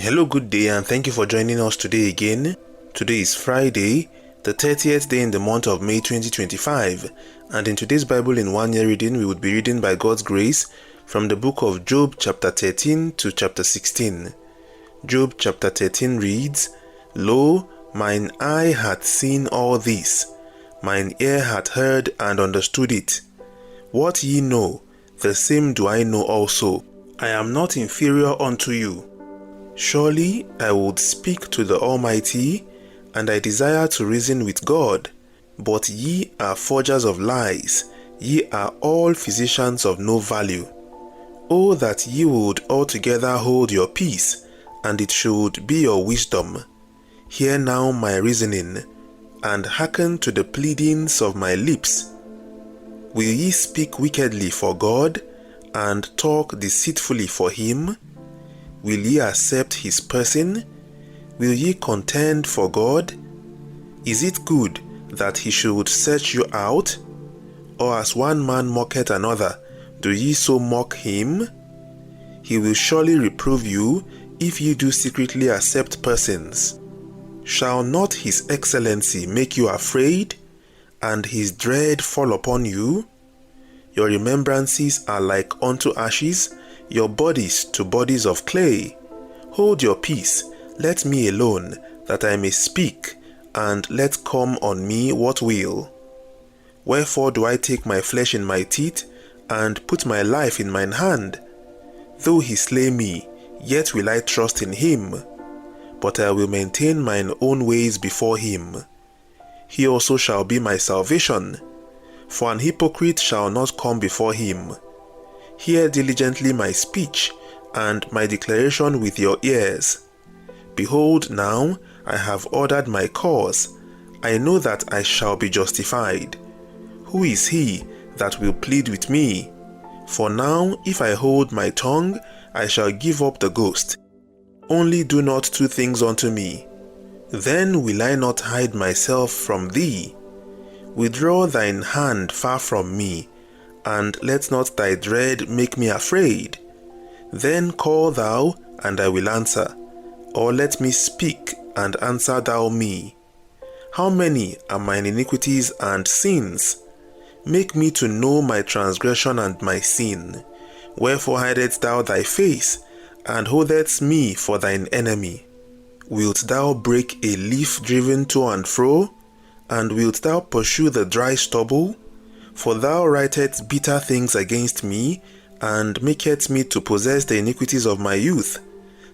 Hello, good day, and thank you for joining us today again. Today is Friday, the 30th day in the month of May 2025, and in today's Bible in 1 year reading, we would be reading by God's grace from the book of Job chapter 13 to chapter 16. Job chapter 13 reads, Lo, mine eye hath seen all this, mine ear hath heard and understood it. What ye know, the same do I know also. I am not inferior unto you. Surely I would speak to the Almighty, and I desire to reason with God. But ye are forgers of lies, ye are all physicians of no value. Oh, that ye would altogether hold your peace, and it should be your wisdom. Hear now my reasoning, and hearken to the pleadings of my lips. Will ye speak wickedly for God, and talk deceitfully for him? Will ye accept his person? Will ye contend for God? Is it good that he should search you out? Or as one man mocketh another, do ye so mock him? He will surely reprove you if ye do secretly accept persons. Shall not his excellency make you afraid, and his dread fall upon you? Your remembrances are like unto ashes, your bodies to bodies of clay. Hold your peace, let me alone, that I may speak, and let come on me what will. Wherefore do I take my flesh in my teeth, and put my life in mine hand? Though he slay me, yet will I trust in him. But I will maintain mine own ways before him. He also shall be my salvation. For an hypocrite shall not come before him. Hear diligently my speech, and my declaration with your ears. Behold, now I have ordered my cause. I know that I shall be justified. Who is he that will plead with me? For now, if I hold my tongue, I shall give up the ghost. Only do not two things unto me. Then will I not hide myself from thee. Withdraw thine hand far from me, and let not thy dread make me afraid. Then call thou, and I will answer, or let me speak, and answer thou me. How many are mine iniquities and sins? Make me to know my transgression and my sin. Wherefore hidest thou thy face, and holdest me for thine enemy? Wilt thou break a leaf driven to and fro? And wilt thou pursue the dry stubble? For thou writest bitter things against me, and makest me to possess the iniquities of my youth.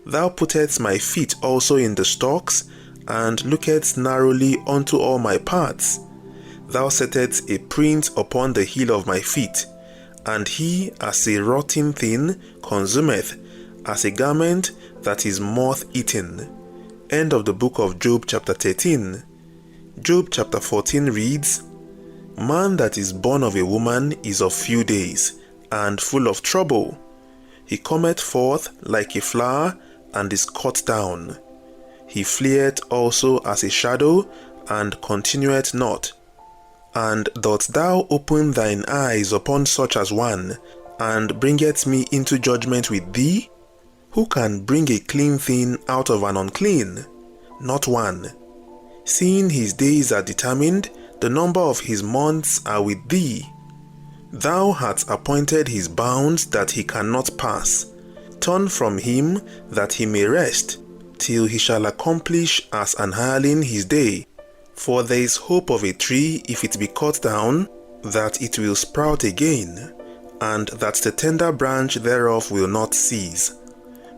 Thou puttest my feet also in the stocks, and lookest narrowly unto all my paths. Thou settest a print upon the heel of my feet, and he, as a rotten thing, consumeth, as a garment that is moth-eaten. End of the book of Job chapter 13. Job chapter 14 reads, Man that is born of a woman is of few days, and full of trouble. He cometh forth like a flower, and is cut down. He fleeth also as a shadow, and continueth not. And dost thou open thine eyes upon such as one, and bringest me into judgment with thee? Who can bring a clean thing out of an unclean? Not one. Seeing his days are determined, the number of his months are with thee. Thou hast appointed his bounds that he cannot pass. Turn from him that he may rest, till he shall accomplish as an hireling his day. For there is hope of a tree if it be cut down, that it will sprout again, and that the tender branch thereof will not cease.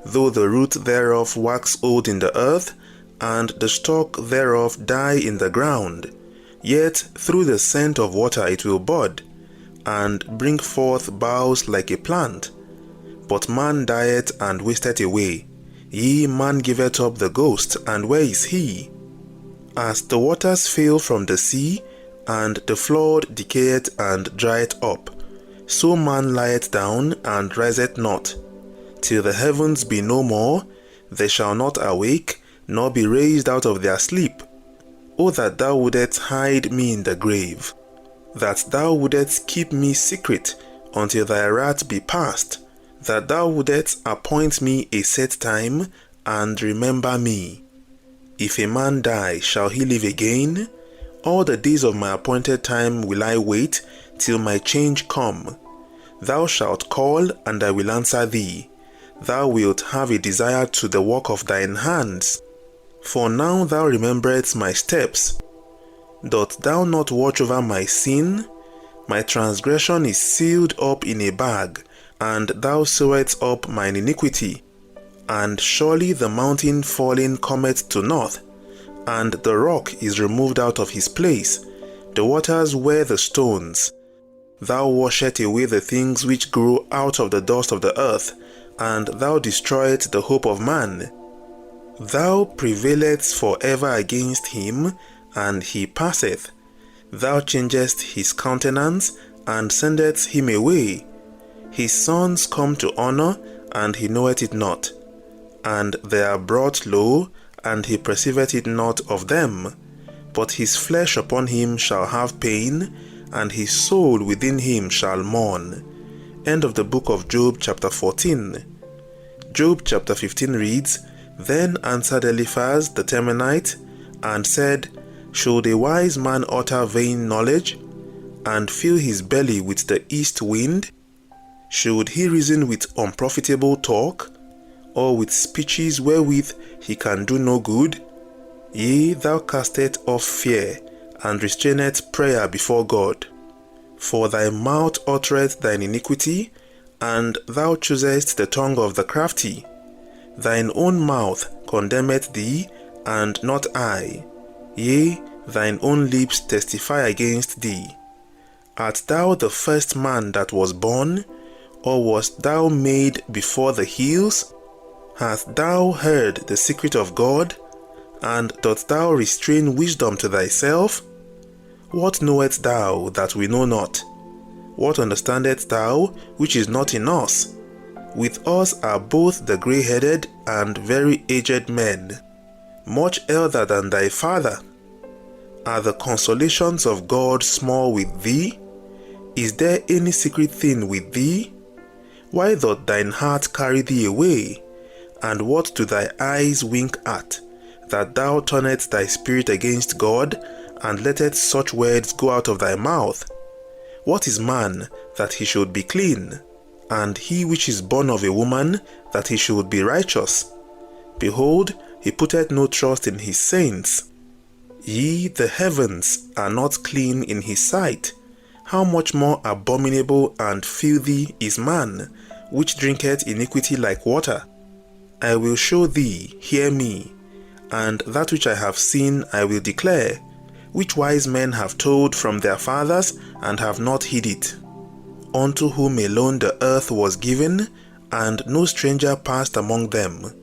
Though the root thereof wax old in the earth, and the stalk thereof die in the ground, yet through the scent of water it will bud, and bring forth boughs like a plant. But man dieth and wasteth away. Yea, man giveth up the ghost, and where is he? As the waters fail from the sea, and the flood decayeth and drieth up, so man lieth down and riseth not. Till the heavens be no more, they shall not awake, nor be raised out of their sleep. O that thou wouldest hide me in the grave, that thou wouldest keep me secret until thy wrath be past, that thou wouldest appoint me a set time, and remember me. If a man die, shall he live again? All the days of my appointed time will I wait till my change come. Thou shalt call, and I will answer thee. Thou wilt have a desire to the work of thine hands. For now thou rememberest my steps. Dost thou not watch over my sin? My transgression is sealed up in a bag, and thou sewest up mine iniquity. And surely the mountain falling cometh to naught, and the rock is removed out of his place. The waters wear the stones. Thou washest away the things which grow out of the dust of the earth, and thou destroyest the hope of man. Thou prevailest for ever against him, and he passeth. Thou changest his countenance, and sendest him away. His sons come to honor, and he knoweth it not. And they are brought low, and he perceiveth it not of them. But his flesh upon him shall have pain, and his soul within him shall mourn. End of the book of Job chapter 14. Job chapter 15 reads, Then answered Eliphaz the Temanite, and said, Should a wise man utter vain knowledge, and fill his belly with the east wind? Should he reason with unprofitable talk, or with speeches wherewith he can do no good? Yea, thou castest off fear, and restrainest prayer before God. For thy mouth uttereth thine iniquity, and thou choosest the tongue of the crafty. Thine own mouth condemneth thee, and not I. Yea, thine own lips testify against thee. Art thou the first man that was born, or wast thou made before the hills? Hast thou heard the secret of God, and dost thou restrain wisdom to thyself? What knowest thou that we know not? What understandest thou which is not in us? With us are both the grey-headed and very aged men, much elder than thy father. Are the consolations of God small with thee? Is there any secret thing with thee? Why doth thine heart carry thee away? And what do thy eyes wink at, that thou turnest thy spirit against God, and lettest such words go out of thy mouth? What is man, that he should be clean? And he which is born of a woman, that he should be righteous? Behold, he putteth no trust in his saints. Ye, the heavens, are not clean in his sight. How much more abominable and filthy is man, which drinketh iniquity like water? I will show thee, hear me, and that which I have seen I will declare, which wise men have told from their fathers, and have not hid it. Unto whom alone the earth was given, and no stranger passed among them.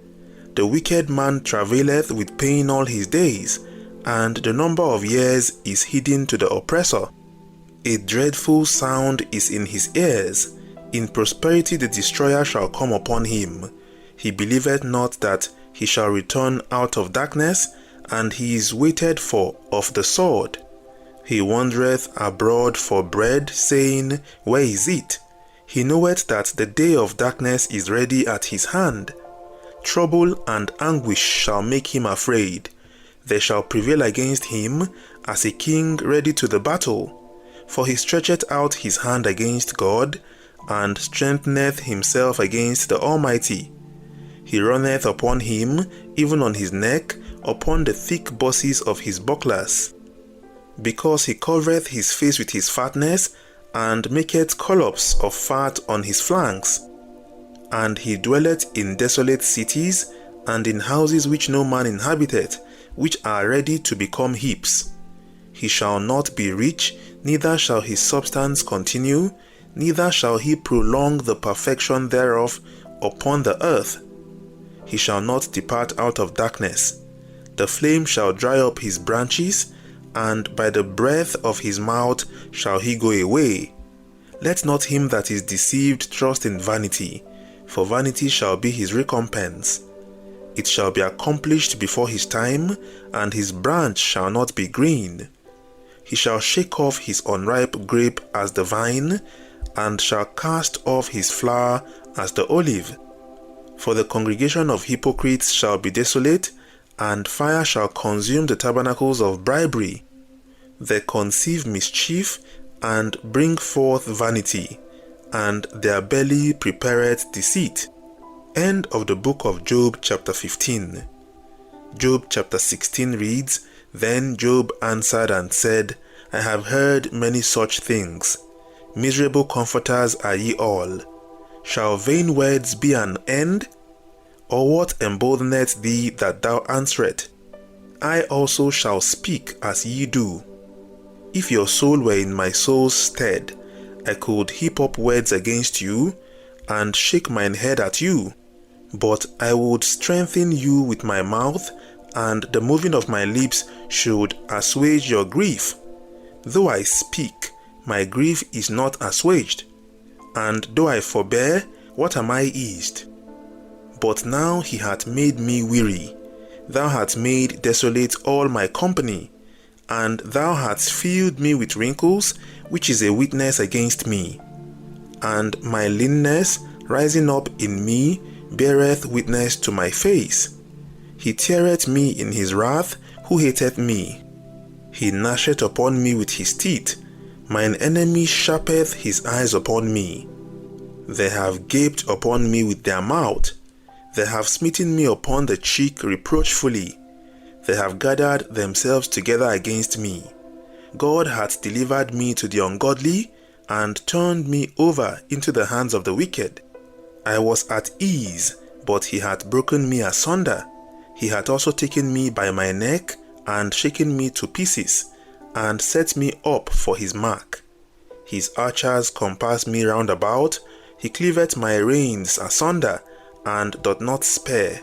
The wicked man travaileth with pain all his days, and the number of years is hidden to the oppressor. A dreadful sound is in his ears. In prosperity the destroyer shall come upon him. He believeth not that he shall return out of darkness, and he is waited for of the sword. He wandereth abroad for bread, saying, Where is it? He knoweth that the day of darkness is ready at his hand. Trouble and anguish shall make him afraid. They shall prevail against him as a king ready to the battle. For he stretcheth out his hand against God, and strengtheneth himself against the Almighty. He runneth upon him, even on his neck, upon the thick bosses of his bucklers. Because he covereth his face with his fatness, and maketh collops of fat on his flanks. And he dwelleth in desolate cities, and in houses which no man inhabiteth, which are ready to become heaps. He shall not be rich, neither shall his substance continue, neither shall he prolong the perfection thereof upon the earth. He shall not depart out of darkness. The flame shall dry up his branches, and by the breath of his mouth shall he go away. Let not him that is deceived trust in vanity, for vanity shall be his recompense. It shall be accomplished before his time, and his branch shall not be green. He shall shake off his unripe grape as the vine, and shall cast off his flower as the olive. For the congregation of hypocrites shall be desolate, and fire shall consume the tabernacles of bribery. They conceive mischief, and bring forth vanity, and their belly prepareth deceit. End of the book of Job chapter 15. Job chapter 16 reads, Then Job answered and said, I have heard many such things. Miserable comforters are ye all. Shall vain words be an end? Or what emboldeneth thee that thou answerest? I also shall speak as ye do. If your soul were in my soul's stead, I could heap up words against you, and shake mine head at you. But I would strengthen you with my mouth, and the moving of my lips should assuage your grief. Though I speak, my grief is not assuaged, and though I forbear, what am I eased? But now he hath made me weary. Thou hast made desolate all my company, and thou hast filled me with wrinkles, which is a witness against me. And my leanness, rising up in me, beareth witness to my face. He teareth me in his wrath, who hateth me. He gnasheth upon me with his teeth. Mine enemy sharpeth his eyes upon me. They have gaped upon me with their mouth. They have smitten me upon the cheek reproachfully. They have gathered themselves together against me. God hath delivered me to the ungodly, and turned me over into the hands of the wicked. I was at ease, but he hath broken me asunder. He hath also taken me by my neck, and shaken me to pieces, and set me up for his mark. His archers compass me round about. He cleaveth my reins asunder, and doth not spare.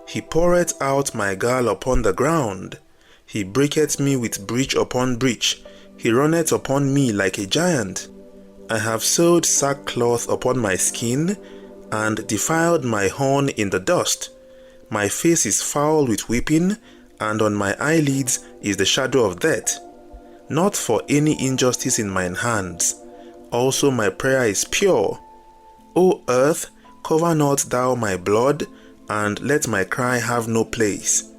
He poureth out my gall upon the ground. He breaketh me with breach upon breach. He runneth upon me like a giant. I have sewed sackcloth upon my skin, and defiled my horn in the dust. My face is foul with weeping, and on my eyelids is the shadow of death. Not for any injustice in mine hands. Also my prayer is pure. O earth, cover not thou my blood, and let my cry have no place.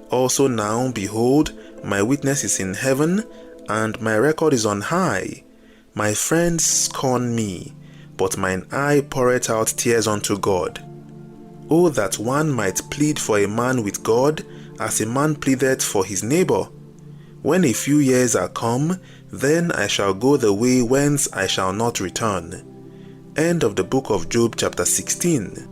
Also now, behold, my witness is in heaven, and my record is on high. My friends scorn me, but mine eye poureth out tears unto God. O that one might plead for a man with God, as a man pleadeth for his neighbor. When a few years are come, then I shall go the way whence I shall not return. End of the book of Job chapter 16.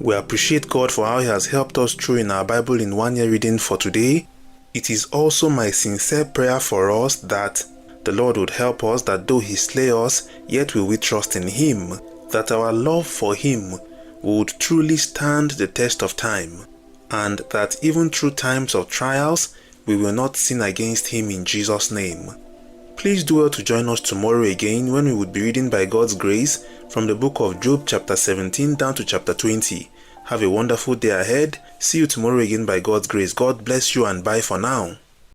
We appreciate God for how he has helped us through in our Bible in 1 year reading for today. It is also my sincere prayer for us that the Lord would help us, that though he slay us, yet will we trust in him, that our love for him would truly stand the test of time, and that even through times of trials, we will not sin against him in Jesus' name. Please do well to join us tomorrow again when we would be reading by God's grace from the book of Job chapter 17 down to chapter 20. Have a wonderful day ahead. See you tomorrow again by God's grace. God bless you and bye for now.